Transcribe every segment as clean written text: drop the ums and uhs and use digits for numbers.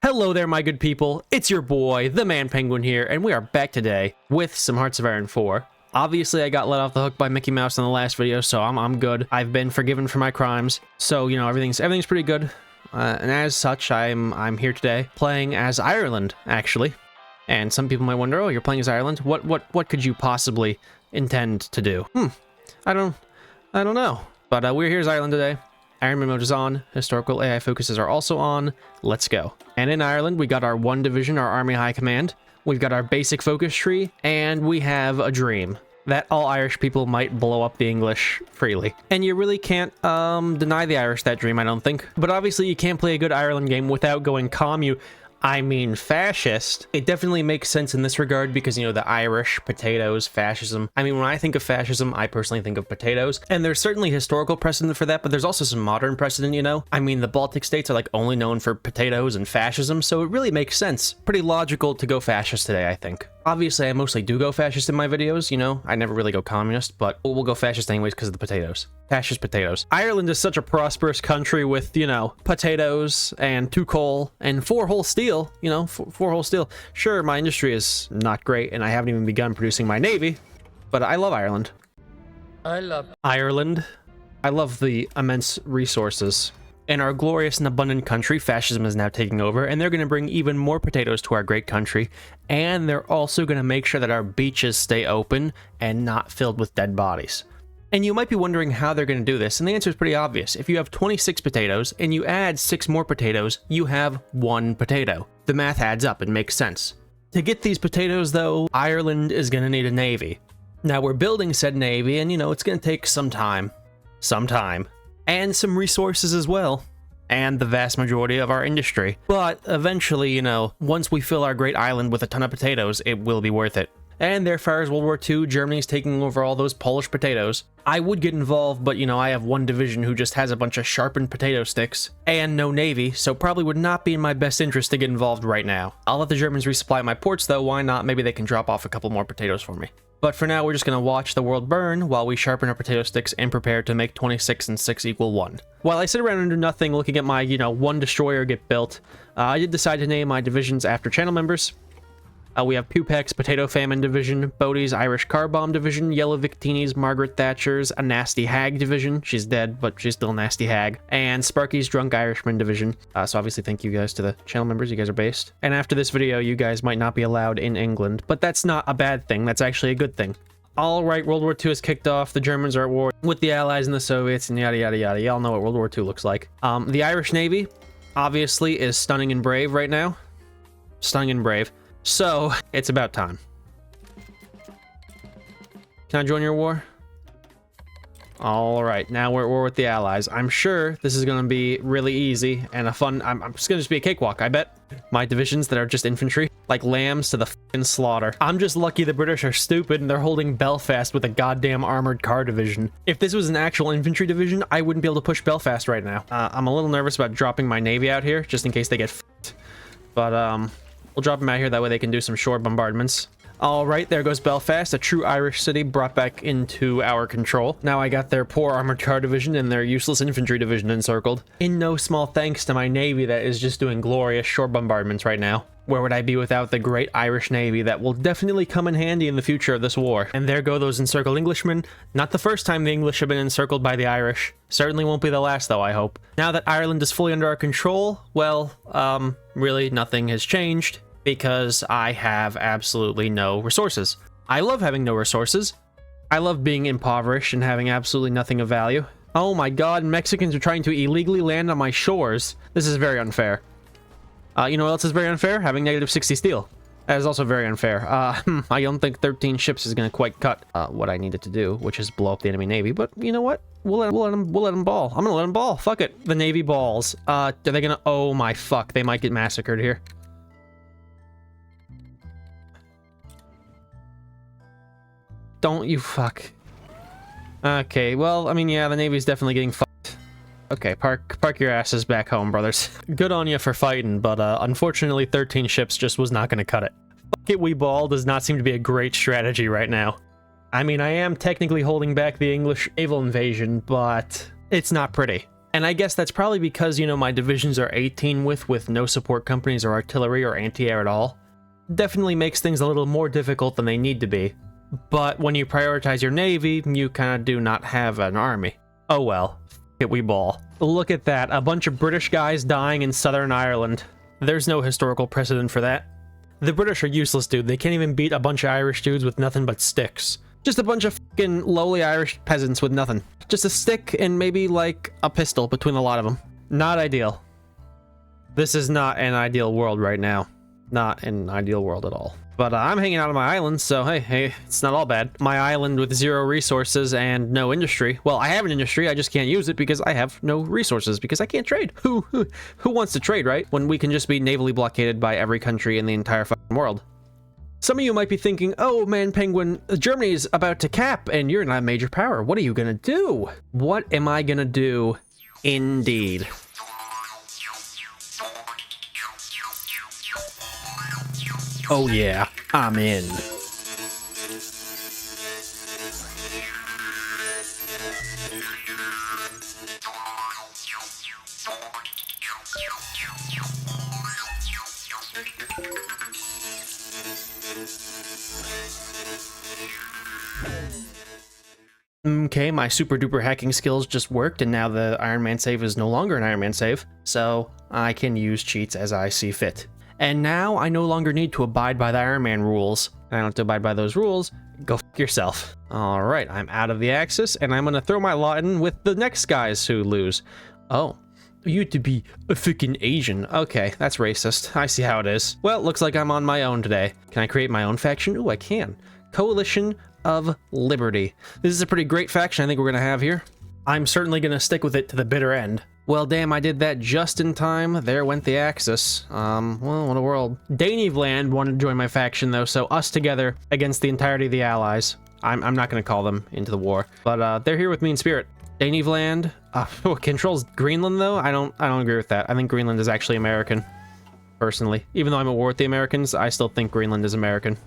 Hello there, my good people. It's your boy, the Man Penguin here, and we are back today with some Hearts of Iron 4. Obviously, I got let off the hook by Mickey Mouse in the last video, so I'm good. I've been forgiven for my crimes, so you know everything's pretty good. And as such, I'm here today playing as Ireland, actually. And some people might wonder, oh, you're playing as Ireland? What could you possibly intend to do? I don't know. But we're here as Ireland today. Iron Man mode is on. Historical AI focuses are also on. Let's go. And in Ireland, we got our 1 division, our Army High Command. We've got our basic focus tree, and we have a dream that all Irish people might blow up the English freely. And you really can't deny the Irish that dream, I don't think. But obviously, you can't play a good Ireland game without going fascist. It definitely makes sense in this regard because, you know, the Irish, potatoes, fascism. I mean, when I think of fascism, I personally think of potatoes. And there's certainly historical precedent for that, but there's also some modern precedent, you know? I mean, the Baltic states are like only known for potatoes and fascism, so it really makes sense. Pretty logical to go fascist today, I think. Obviously, I mostly do go fascist in my videos, you know? I never really go communist, but we'll go fascist anyways because of the potatoes. Fascist potatoes. Ireland is such a prosperous country with, you know, potatoes and 2 coal and 4 whole steel, you know, 4 whole steel. Sure, my industry is not great and I haven't even begun producing my navy, but I love Ireland. I love Ireland. I love the immense resources. In our glorious and abundant country, fascism is now taking over, and they're going to bring even more potatoes to our great country, and they're also going to make sure that our beaches stay open and not filled with dead bodies. And you might be wondering how they're going to do this, and the answer is pretty obvious. If you have 26 potatoes, and you add 6 more potatoes, you have 1 potato. The math adds up and makes sense. To get these potatoes, though, Ireland is going to need a navy. Now, we're building said navy, and you know, it's going to take some time. And some resources as well, and the vast majority of our industry. But eventually, you know, once we fill our great island with a ton of potatoes, it will be worth it. And there fires World War II, Germany's taking over all those Polish potatoes. I would get involved, but you know, I have 1 division who just has a bunch of sharpened potato sticks, and no navy, so probably would not be in my best interest to get involved right now. I'll let the Germans resupply my ports though, why not? Maybe they can drop off a couple more potatoes for me. But for now, we're just going to watch the world burn while we sharpen our potato sticks and prepare to make 26 and 6 equal 1. While I sit around and do nothing looking at my, you know, 1 destroyer get built, I did decide to name my divisions after channel members. We have Pupek's Potato Famine Division, Bodie's Irish Car Bomb Division, Yellow Victini's Margaret Thatcher's A Nasty Hag Division. She's dead, but she's still a nasty hag. And Sparky's Drunk Irishman Division. So obviously thank you guys to the channel members. You guys are based. And after this video, you guys might not be allowed in England, but that's not a bad thing. That's actually a good thing. All right, World War II has kicked off. The Germans are at war with the Allies and the Soviets and yada, yada, yada. Y'all know what World War II looks like. The Irish Navy, obviously, is stunning and brave right now. Stunning and brave. So, it's about time. Can I join your war? All right, now we're at war with the Allies. I'm sure this is going to be really easy and a fun... I'm just going to be a cakewalk, I bet. My divisions that are just infantry, like lambs to the fucking slaughter. I'm just lucky the British are stupid and they're holding Belfast with a goddamn armored car division. If this was an actual infantry division, I wouldn't be able to push Belfast right now. I'm a little nervous about dropping my navy out here, just in case they get f***ed. But, we'll drop them out here, that way they can do some shore bombardments. All right, there goes Belfast, a true Irish city brought back into our control. Now I got their poor armored car division and their useless infantry division encircled. In no small thanks to my navy that is just doing glorious shore bombardments right now. Where would I be without the great Irish navy that will definitely come in handy in the future of this war? And there go those encircled Englishmen. Not the first time the English have been encircled by the Irish. Certainly won't be the last though, I hope. Now that Ireland is fully under our control, well, really nothing has changed. Because I have absolutely no resources. I love having no resources. I love being impoverished and having absolutely nothing of value. Oh my god, Mexicans are trying to illegally land on my shores. This is very unfair. You know what else is very unfair? Having negative 60 steel. That is also very unfair. I don't think 13 ships is going to quite cut what I needed to do, which is blow up the enemy navy. But you know what? We'll let them ball. I'm going to let them ball. Fuck it. The navy balls. Are they going to... Oh my fuck. They might get massacred here. Don't you fuck. Okay, well, I mean, yeah, the Navy's definitely getting fucked. Okay, park your asses back home, brothers. Good on you for fighting, but unfortunately 13 ships just was not going to cut it. Fuck it, we ball does not seem to be a great strategy right now. I mean, I am technically holding back the English naval invasion, but it's not pretty. And I guess that's probably because, you know, my divisions are 18 with no support companies or artillery or anti-air at all. Definitely makes things a little more difficult than they need to be. But when you prioritize your navy, you kind of do not have an army. Oh well, it we ball. Look at that, a bunch of British guys dying in Southern Ireland. There's no historical precedent for that. The British are useless, dude. They can't even beat a bunch of Irish dudes with nothing but sticks. Just a bunch of fucking lowly Irish peasants with nothing. Just a stick and maybe like a pistol between a lot of them. Not ideal. This is not an ideal world right now. Not an ideal world at all. But I'm hanging out on my island, so hey, it's not all bad. My island with 0 resources and no industry. Well, I have an industry, I just can't use it because I have no resources, because I can't trade. Who wants to trade, right? When we can just be navally blockaded by every country in the entire fucking world. Some of you might be thinking, oh man, Penguin, Germany's about to cap and you're not a major power. What are you gonna do? What am I gonna do? Indeed. Oh yeah, I'm in. Okay, my super duper hacking skills just worked, and now the Iron Man save is no longer an Iron Man save, so I can use cheats as I see fit. And now I no longer need to abide by the Iron Man rules. I don't have to abide by those rules. Go f yourself. Alright, I'm out of the Axis, and I'm gonna throw my lot in with the next guys who lose. Oh, you to be a freaking Asian. Okay, that's racist. I see how it is. Well, looks like I'm on my own today. Can I create my own faction? Ooh, I can. Coalition of Liberty. This is a pretty great faction I think we're gonna have here. I'm certainly gonna stick with it to the bitter end. Well, damn, I did that just in time. There went the Axis. Well, what a world. Naval wanted to join my faction, though, so us together against the entirety of the Allies. I'm not going to call them into the war, but they're here with me in spirit. Naval controls Greenland, though? I don't agree with that. I think Greenland is actually American, personally. Even though I'm at war with the Americans, I still think Greenland is American.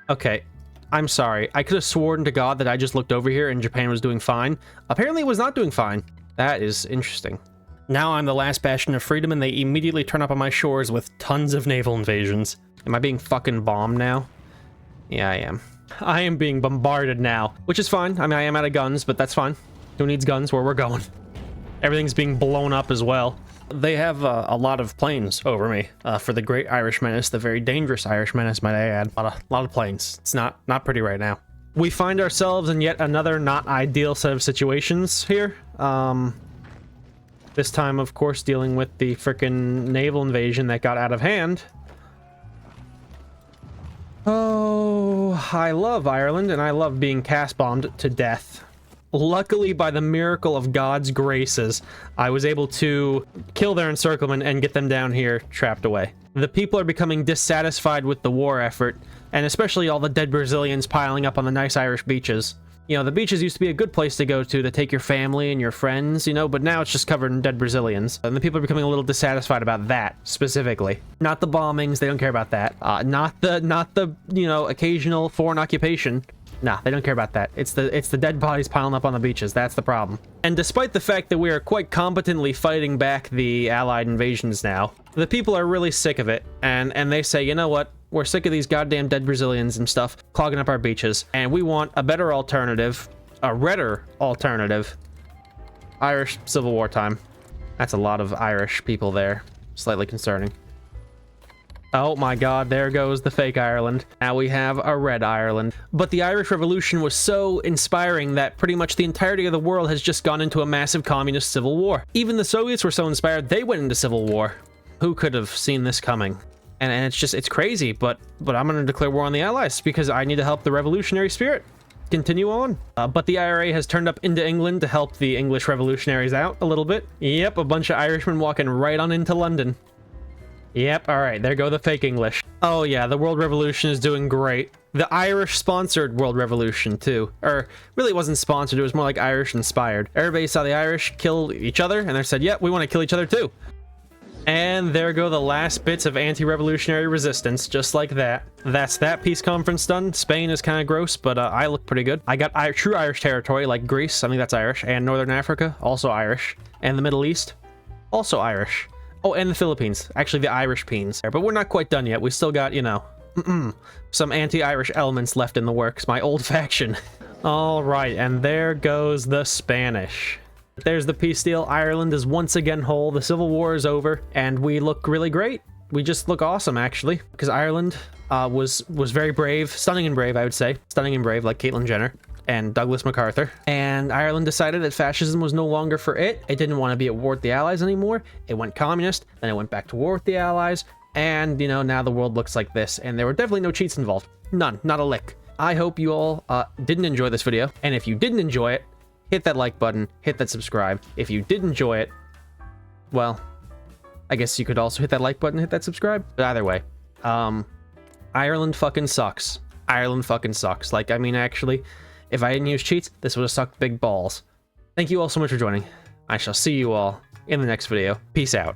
Okay. I'm sorry. I could have sworn to God that I just looked over here and Japan was doing fine. Apparently it was not doing fine. That is interesting. Now I'm the last bastion of freedom and they immediately turn up on my shores with tons of naval invasions. Am I being fucking bombed now? Yeah, I am. I am being bombarded now, which is fine. I mean, I am out of guns, but that's fine. Who needs guns where we're going? Everything's being blown up as well. They have a lot of planes over me for the Great Irish Menace, the very dangerous Irish Menace, might I add. A lot of planes. It's not pretty right now. We find ourselves in yet another not ideal set of situations here. This time, of course, dealing with the frickin' naval invasion that got out of hand. Oh, I love Ireland, and I love being cast-bombed to death. Luckily, by the miracle of God's graces, I was able to kill their encirclement and get them down here trapped away. The people are becoming dissatisfied with the war effort, and especially all the dead Brazilians piling up on the nice Irish beaches. You know, the beaches used to be a good place to go to take your family and your friends, you know, but now it's just covered in dead Brazilians. And the people are becoming a little dissatisfied about that, specifically. Not the bombings, they don't care about that. Not the, you know, occasional foreign occupation. Nah, they don't care about that. It's the dead bodies piling up on the beaches. That's the problem. And despite the fact that we are quite competently fighting back the Allied invasions now, the people are really sick of it. And they say, you know what? We're sick of these goddamn dead Brazilians and stuff clogging up our beaches. And we want a better alternative, a redder alternative. Irish Civil War time. That's a lot of Irish people there. Slightly concerning. Oh my god, there goes the fake Ireland. Now we have a red Ireland. But the Irish Revolution was so inspiring that pretty much the entirety of the world has just gone into a massive communist civil war. Even the Soviets were so inspired, they went into civil war. Who could have seen this coming? And it's crazy, but I'm gonna declare war on the Allies because I need to help the revolutionary spirit continue on. But the IRA has turned up into England to help the English revolutionaries out a little bit. Yep, a bunch of Irishmen walking right on into London. Yep, alright, there go the fake English. Oh yeah, the World Revolution is doing great. The Irish-sponsored World Revolution, too. Or, really it wasn't sponsored, it was more like Irish-inspired. Everybody saw the Irish kill each other, and they said, yep, we want to kill each other too. And there go the last bits of anti-revolutionary resistance, just like that. That's that peace conference done. Spain is kind of gross, but I look pretty good. I got true Irish territory, like Greece, I think that's Irish, and Northern Africa, also Irish, and the Middle East, also Irish. Oh, and the Philippines, actually the Irish Peens. But we're not quite done yet. We still got, you know, some anti-Irish elements left in the works, my old faction. All right, and there goes the Spanish. There's the peace deal. Ireland is once again whole. The Civil War is over, and we look really great. We just look awesome, actually, because Ireland was very brave, stunning and brave, I would say. Stunning and brave, like Caitlyn Jenner and Douglas MacArthur. And Ireland decided that fascism was no longer for it. It didn't want to be at war with the Allies anymore. It went communist, then it went back to war with the Allies, and, you know, now the world looks like this. And there were definitely no cheats involved. None, not a lick. I hope you all didn't enjoy this video, and if you didn't enjoy it, hit that like button, hit that subscribe. If you did enjoy it, well, I guess you could also hit that like button, hit that subscribe. But either way, Ireland fucking sucks. Ireland fucking sucks. Like, I mean, actually, if I didn't use cheats, this would have sucked big balls. Thank you all so much for joining. I shall see you all in the next video. Peace out.